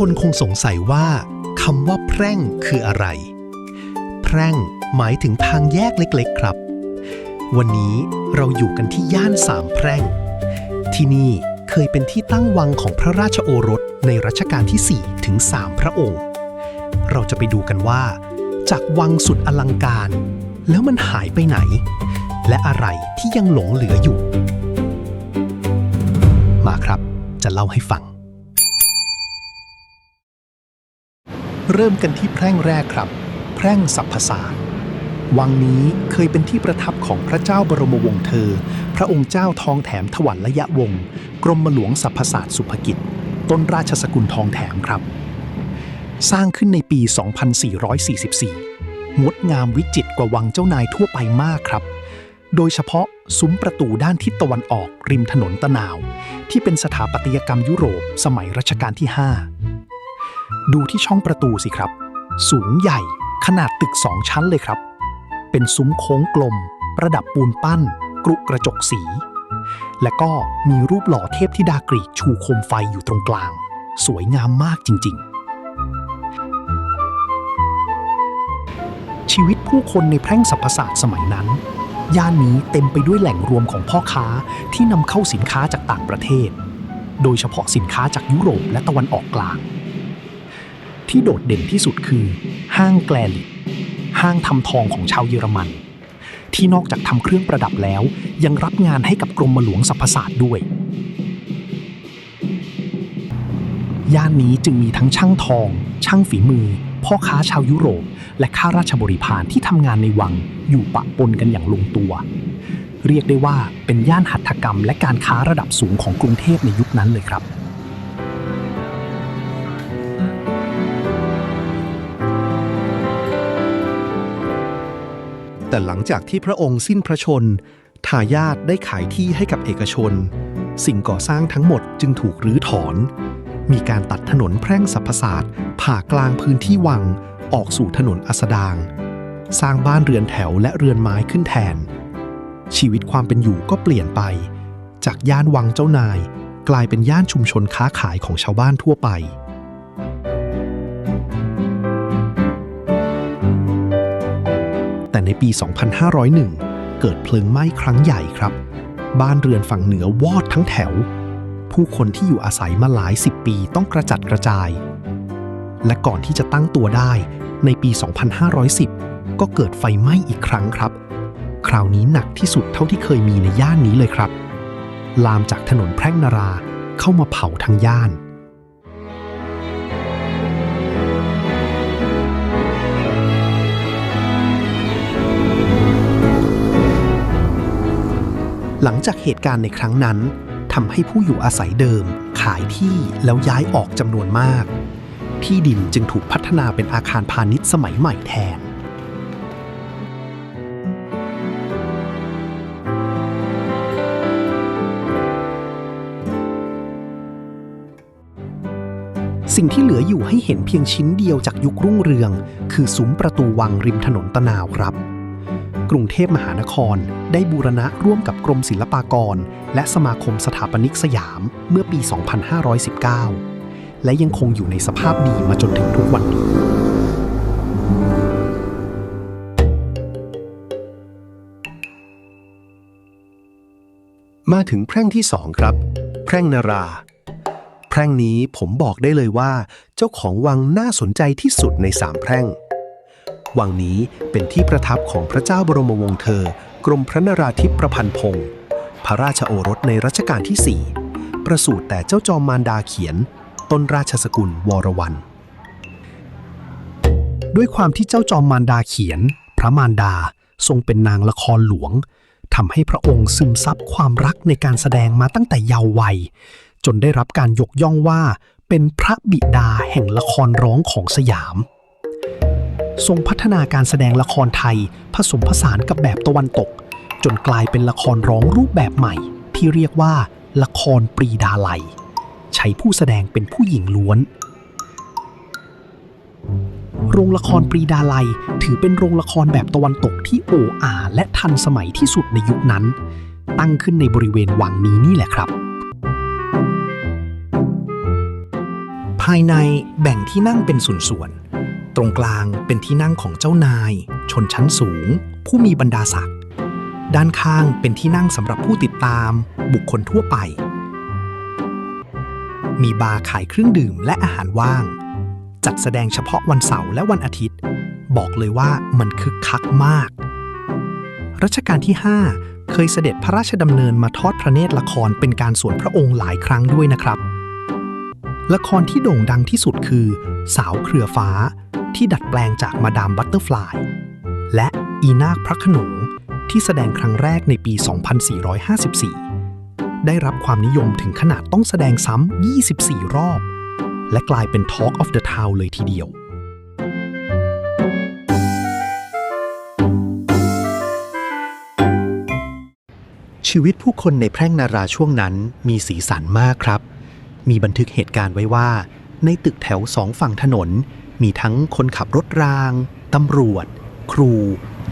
คนคงสงสัยว่าคำว่าแพร่งคืออะไรแพร่งหมายถึงทางแยกเล็กๆครับวันนี้เราอยู่กันที่ย่านสามแพร่งที่นี่เคยเป็นที่ตั้งวังของพระราชโอรสในรัชกาลที่4ถึง3พระองค์เราจะไปดูกันว่าจากวังสุดอลังการแล้วมันหายไปไหนและอะไรที่ยังหลงเหลืออยู่มาครับจะเล่าให้ฟังเริ่มกันที่แพร่งแรกครับแพร่งสรรพศาสตร์วังนี้เคยเป็นที่ประทับของพระเจ้าบรมวงศ์เธอพระองค์เจ้าทองแถมถวัลยวงศ์กรมหลวงสรรพศาสตร์สุภกิจต้นราชสกุลทองแถมครับสร้างขึ้นในปี 2444 งดงามวิจิตรกว่าวังเจ้านายทั่วไปมากครับโดยเฉพาะซุ้มประตูด้านทิศตะวันออกริมถนนตะนาวที่เป็นสถาปัตยกรรมยุโรปสมัยรัชกาลที่ 5ดูที่ช่องประตูสิครับสูงใหญ่ขนาดตึก2 ชั้นเลยครับเป็นซุ้มโค้งกลมประดับปูนปั้นกรุกระจกสีและก็มีรูปหล่อเทพธิดากรีกชูโคมไฟอยู่ตรงกลางสวยงามมากจริงๆชีวิตผู้คนในแพร่งสรรพศาสตร์สมัยนั้นย่านนี้เต็มไปด้วยแหล่งรวมของพ่อค้าที่นำเข้าสินค้าจากต่างประเทศโดยเฉพาะสินค้าจากยุโรปและตะวันออกกลางที่โดดเด่นที่สุดคือห้างแกลลิกห้างทำทองของชาวเยอรมันที่นอกจากทำเครื่องประดับแล้วยังรับงานให้กับกรมหลวงสรรพศาสตร์ด้วยย่านนี้จึงมีทั้งช่างทองช่างฝีมือพ่อค้าชาวยุโรปและข้าราชบริพารที่ทำงานในวังอยู่ปะปนกันอย่างลงตัวเรียกได้ว่าเป็นย่านหัตถกรรมและการค้าระดับสูงของกรุงเทพในยุคนั้นเลยครับแต่หลังจากที่พระองค์สิ้นพระชนม์ทายาทได้ขายที่ให้กับเอกชนสิ่งก่อสร้างทั้งหมดจึงถูกรื้อถอนมีการตัดถนนแพร่งสรรพศาสตร์ผ่ากลางพื้นที่วังออกสู่ถนนอัสดางสร้างบ้านเรือนแถวและเรือนไม้ขึ้นแทนชีวิตความเป็นอยู่ก็เปลี่ยนไปจากย่านวังเจ้านายกลายเป็นย่านชุมชนค้าขายของชาวบ้านทั่วไปแต่ในปี 2501 เกิดเพลิงไหม้ครั้งใหญ่ครับบ้านเรือนฝั่งเหนือวอดทั้งแถวผู้คนที่อยู่อาศัยมาหลาย10 ปีต้องกระจัดกระจายและก่อนที่จะตั้งตัวได้ในปี 2510 ก็เกิดไฟไหม้อีกครั้งครับคราวนี้หนักที่สุดเท่าที่เคยมีในย่านนี้เลยครับลามจากถนนแพร่งนาราเข้ามาเผาทั้งย่านหลังจากเหตุการณ์ในครั้งนั้นทำให้ผู้อยู่อาศัยเดิมขายที่แล้วย้ายออกจำนวนมากที่ดินจึงถูกพัฒนาเป็นอาคารพาณิชย์สมัยใหม่แทนสิ่งที่เหลืออยู่ให้เห็นเพียงชิ้นเดียวจากยุครุ่งเรืองคือซุ้มประตูวังริมถนนตะนาวครับกรุงเทพมหานครได้บูรณะร่วมกับกรมศิลปากรและสมาคมสถาปนิกสยามเมื่อปี 2519 และยังคงอยู่ในสภาพดีมาจนถึงทุกวันนี้มาถึงแพร่งที่ 2 ครับแพร่งนาราแพร่งนี้ผมบอกได้เลยว่าเจ้าของวังน่าสนใจที่สุดใน3แพร่งวังนี้เป็นที่ประทับของพระเจ้าบรมวงศ์เธอกรมพระนราธิปประพันธ์พงศ์พระราชโอรสในรัชกาลที่ 4ประสูติแต่เจ้าจอมมารดาเขียนต้นราชสกุลวรวรรณด้วยความที่เจ้าจอมมารดาเขียนพระมารดาทรงเป็นนางละครหลวงทำให้พระองค์ซึมซับความรักในการแสดงมาตั้งแต่เยาว์วัยจนได้รับการยกย่องว่าเป็นพระบิดาแห่งละครร้องของสยามทรงพัฒนาการแสดงละครไทยผสมผสานกับแบบตะวันตกจนกลายเป็นละครร้องรูปแบบใหม่ที่เรียกว่าละครปรีดาลัยใช้ผู้แสดงเป็นผู้หญิงล้วนโรงละครปรีดาลัยถือเป็นโรงละครแบบตะวันตกที่โอ้อาและทันสมัยที่สุดในยุคนั้นตั้งขึ้นในบริเวณวังนี้นี่แหละครับ ภายในแบ่งที่นั่งเป็นส่วนๆตรงกลางเป็นที่นั่งของเจ้านายชนชั้นสูงผู้มีบรรดาศักดิ์ด้านข้างเป็นที่นั่งสำหรับผู้ติดตามบุคคลทั่วไปมีบาร์ขายเครื่องดื่มและอาหารว่างจัดแสดงเฉพาะวันเสาร์และวันอาทิตย์บอกเลยว่ามันคึกคักมากรัชกาลที่ 5 เคยเสด็จพระราชดำเนินมาทอดพระเนตรละครเป็นการส่วนพระองค์หลายครั้งด้วยนะครับละครที่โด่งดังที่สุดคือสาวเครือฟ้าที่ดัดแปลงจากมาดามบัตเตอร์ฟลายและอีนาคพระโขนงที่แสดงครั้งแรกในปี 2454 ได้รับความนิยมถึงขนาดต้องแสดงซ้ำ 24 รอบและกลายเป็น Talk of the Town เลยทีเดียวชีวิตผู้คนในแพร่งนาราช่วงนั้นมีสีสันมากครับมีบันทึกเหตุการณ์ไว้ว่าในตึกแถว2 ฝั่งถนนมีทั้งคนขับรถรางตำรวจครู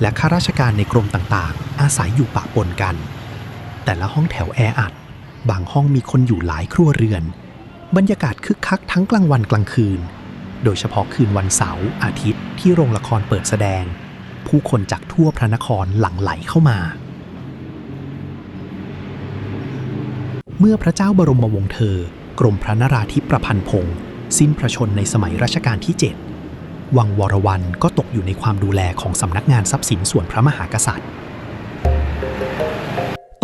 และข้าราชการในกรมต่างๆอาศัยอยู่ปะปนกันแต่ละห้องแถวแออัดบางห้องมีคนอยู่หลายครัวเรือนบรรยากาศคึกคักทั้งกลางวันกลางคืนโดยเฉพาะคืนวันเสาร์อาทิตย์ที่โรงละครเปิดแสดงผู้คนจากทั่วพระนครหลั่งไหลเข้ามาเมื่อพระเจ้าบรมวงศ์เธอกรมพระนราธิปประพันธ์พงศ์สิ้นพระชนม์ในสมัยรัชกาลที่ 7 วังวรวรรณก็ตกอยู่ในความดูแลของสำนักงานทรัพย์สินส่วนพระมหากษัตริย์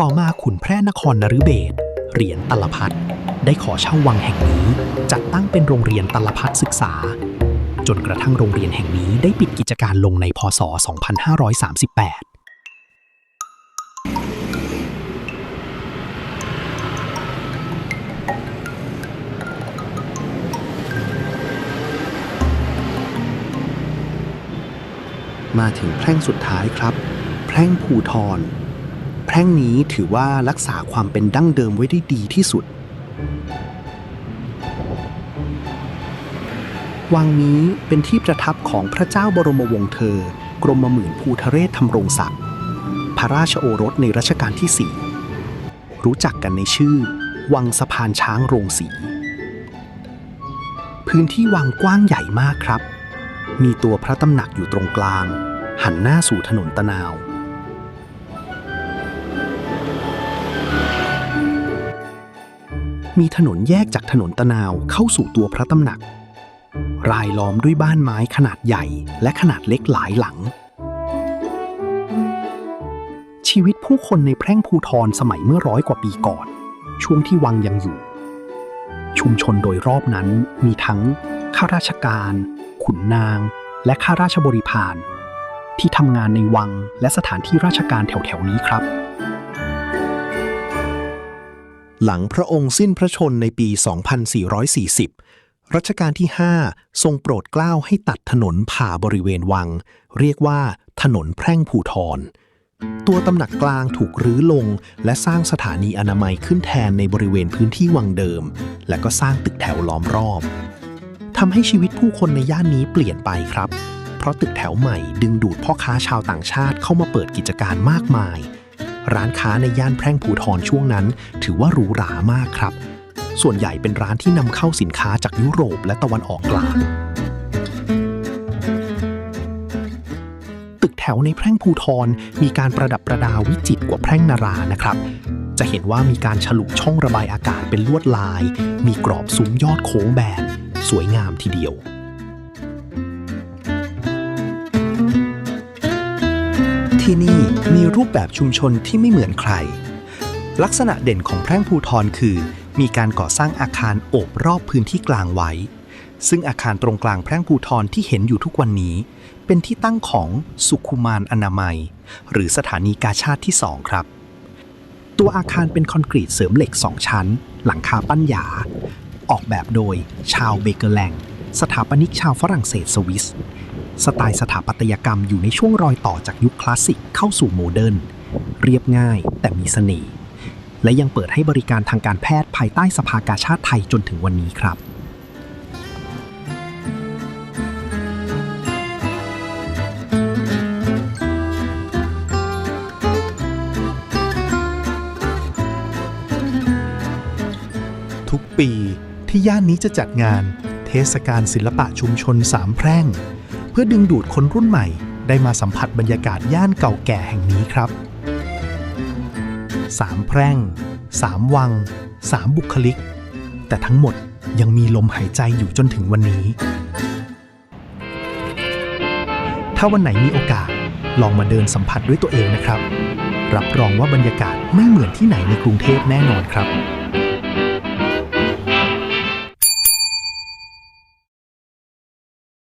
ต่อมาขุนแพร่นครนฤเบศรเหรียญตลพัฒน์ได้ขอเช่าวังแห่งนี้จัดตั้งเป็นโรงเรียนตลพัฒน์ศึกษาจนกระทั่งโรงเรียนแห่งนี้ได้ปิดกิจการลงในพ.ศ. 2538มาถึงแพร่งสุดท้ายครับแพร่งภูธรแพร่งนี้ถือว่ารักษาความเป็นดั้งเดิมไว้ได้ดีที่สุดวังนี้เป็นที่ประทับของพระเจ้าบรมวงศ์เธอกรมหมื่นภูทะเรศธำรงศักดิ์พระราชโอรสในรัชกาลที่ 4รู้จักกันในชื่อวังสะพานช้างโรงสีพื้นที่วังกว้างใหญ่มากครับมีตัวพระตำหนักอยู่ตรงกลางหันหน้าสู่ถนนตะนาวมีถนนแยกจากถนนตะนาวเข้าสู่ตัวพระตำหนักรายล้อมด้วยบ้านไม้ขนาดใหญ่และขนาดเล็กหลายหลังชีวิตผู้คนในแพร่งภูธรสมัยเมื่อ100 กว่าปีก่อนช่วงที่วังยังอยู่ชุมชนโดยรอบนั้นมีทั้งข้าราชการขุนนางและข้าราชบริพารที่ทำงานในวังและสถานที่ราชการแถวๆนี้ครับหลังพระองค์สิ้นพระชนม์ในปี 2440 รัชกาลที่ 5 ทรงโปรดเกล้าให้ตัดถนนผ่าบริเวณวังเรียกว่าถนนแพร่งภูธรตัวตำหนักกลางถูกรื้อลงและสร้างสถานีอนามัยขึ้นแทนในบริเวณพื้นที่วังเดิมและก็สร้างตึกแถวล้อมรอบทำให้ชีวิตผู้คนในย่านนี้เปลี่ยนไปครับเพราะตึกแถวใหม่ดึงดูดพ่อค้าชาวต่างชาติเข้ามาเปิดกิจการมากมายร้านค้าในย่านแพร่งภูธรช่วงนั้นถือว่าหรูหรามากครับส่วนใหญ่เป็นร้านที่นำเข้าสินค้าจากยุโรปและตะวันออกกลางตึกแถวในแพร่งภูธรมีการประดับประดาวิจิตรกว่าแพร่งนารานะครับจะเห็นว่ามีการฉลุช่องระบายอากาศเป็นลวดลายมีกรอบซุ้มยอดโค้งแบนสวยงามทีเดียวที่นี่มีรูปแบบชุมชนที่ไม่เหมือนใครลักษณะเด่นของแพร่งภูธรคือมีการก่อสร้างอาคารโอบรอบพื้นที่กลางไว้ซึ่งอาคารตรงกลางแพร่งภูธรที่เห็นอยู่ทุกวันนี้เป็นที่ตั้งของสุขุมารอนามัยหรือสถานีกาชาดที่ 2 ครับตัวอาคารเป็นคอนกรีตเสริมเหล็ก2 ชั้นหลังคาปั้นหยาออกแบบโดยชาวเบเกอร์แลงสถาปนิกชาวฝรั่งเศสสวิสสไตล์สถาปัตยกรรมอยู่ในช่วงรอยต่อจากยุคคลาสสิกเข้าสู่โมเดิร์นเรียบง่ายแต่มีเสน่ห์และยังเปิดให้บริการทางการแพทย์ภายใต้สภากาชาดไทยจนถึงวันนี้ครับทุกปีที่ย่านนี้จะจัดงาน ศกาลศิลปะชุมชนสามแพร่งเพื่อดึงดูดคนรุ่นใหม่ได้มาสัมผัสบรรยากาศย่านเก่าแก่แห่งนี้ครับสามแพร่งสามวังสามบุคลิกแต่ทั้งหมดยังมีลมหายใจอยู่จนถึงวันนี้ถ้าวันไหนมีโอกาสลองมาเดินสัมผัสด้วยตัวเองนะครับรับรองว่าบรรยากาศไม่เหมือนที่ไหนในกรุงเทพแน่นอนครับ